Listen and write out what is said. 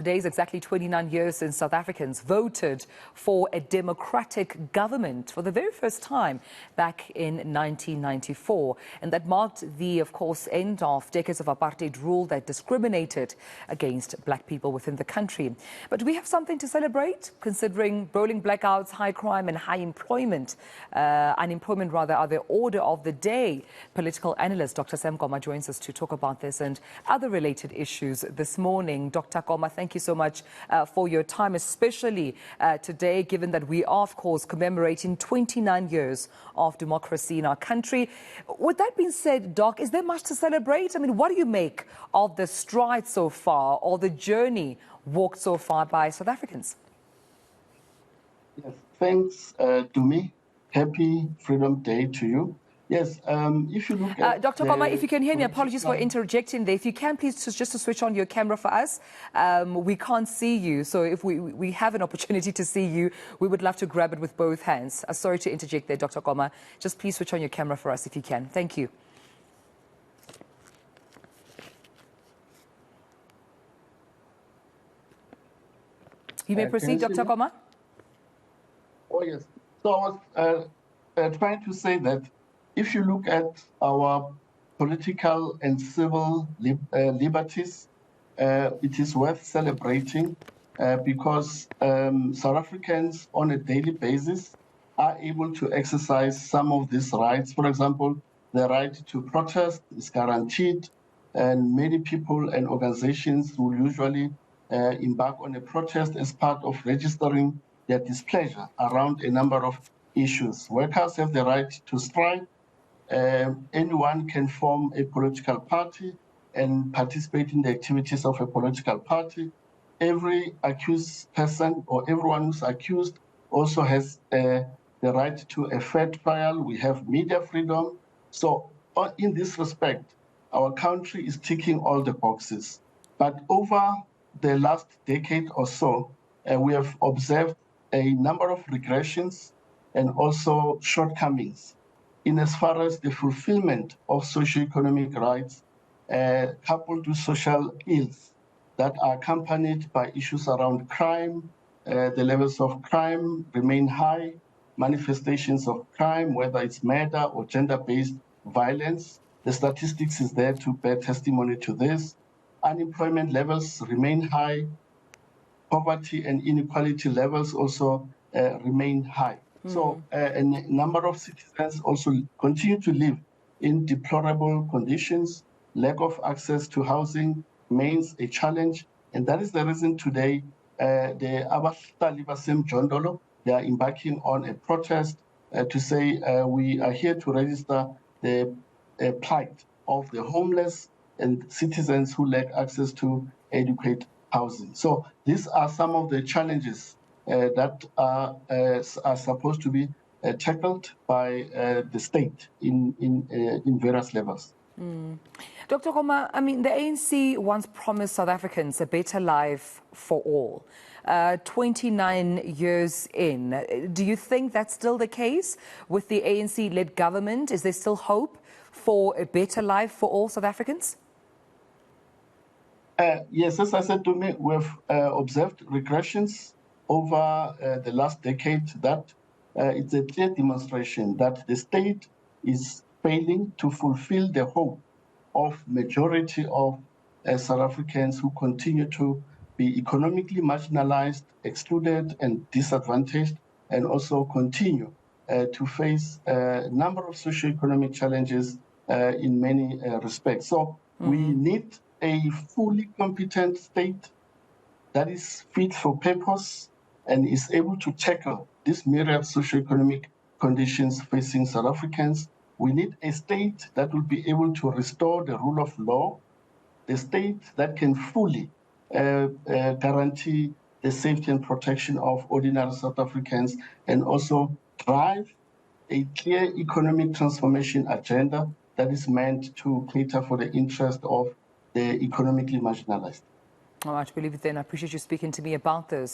Today is exactly 29 years since South Africans voted for a democratic government for the very first time back in 1994. And that marked the, of course, end of decades of apartheid rule that discriminated against black people within the country. But we have something to celebrate, considering rolling blackouts, high crime and high unemployment are the order of the day. Political analyst Dr Sam Koma joins us to talk about this and other related issues this morning. Dr. Koma, thank you so much for your time, especially today, given that we are, of course, commemorating 29 years of democracy in our country. With that being said, Doc, is there much to celebrate? I mean, what do you make of the stride so far or the journey walked so far by South Africans? Yes, thanks, Dumi. Happy Freedom Day to you. Yes, if you look at Dr. Koma, if you can hear me, apologies for interjecting there. If you can, please just to switch on your camera for us. We can't see you, so if we have an opportunity to see you, we would love to grab it with both hands. Sorry to interject there, Dr. Koma. Just please switch on your camera for us if you can. Thank you. You may proceed, Dr. Koma. Oh, yes. So I was trying to say that if you look at our political and civil liberties, it is worth celebrating because South Africans on a daily basis are able to exercise some of these rights. For example, the right to protest is guaranteed, and many people and organizations will usually embark on a protest as part of registering their displeasure around a number of issues. Workers have the right to strike. Anyone can form a political party and participate in the activities of a political party. Every accused person or everyone who's accused also has the right to a fair trial. We have media freedom. So in this respect, our country is ticking all the boxes. But over the last decade or so, we have observed a number of regressions and also shortcomings in as far as the fulfillment of socioeconomic rights, coupled with social ills that are accompanied by issues around crime. The levels of crime remain high. Manifestations of crime, whether it's murder or gender-based violence, the statistics is there to bear testimony to this. Unemployment levels remain high. Poverty and inequality levels also remain high. So a number of citizens also continue to live in deplorable conditions. Lack of access to housing remains a challenge. And that is the reason today the Abahlali baseMjondolo, they are embarking on a protest to say we are here to register the plight of the homeless and citizens who lack access to adequate housing. So these are some of the challenges that are supposed to be tackled by the state in various levels. Dr. Koma, I mean, the ANC once promised South Africans a better life for all. 29 years in, do you think that's still the case with the ANC-led government? Is there still hope for a better life for all South Africans? Yes, as I said to me, we've observed regressions over the last decade that it's a clear demonstration that the state is failing to fulfill the hope of majority of South Africans who continue to be economically marginalized, excluded and disadvantaged, and also continue to face a number of socioeconomic challenges in many respects. So we need a fully competent state that is fit for purpose and is able to tackle these myriad socioeconomic conditions facing South Africans. We need a state that will be able to restore the rule of law, a state that can fully guarantee the safety and protection of ordinary South Africans, and also drive a clear economic transformation agenda that is meant to cater for the interest of the economically marginalized. All right, we'll leave it then. I appreciate you speaking to me about this.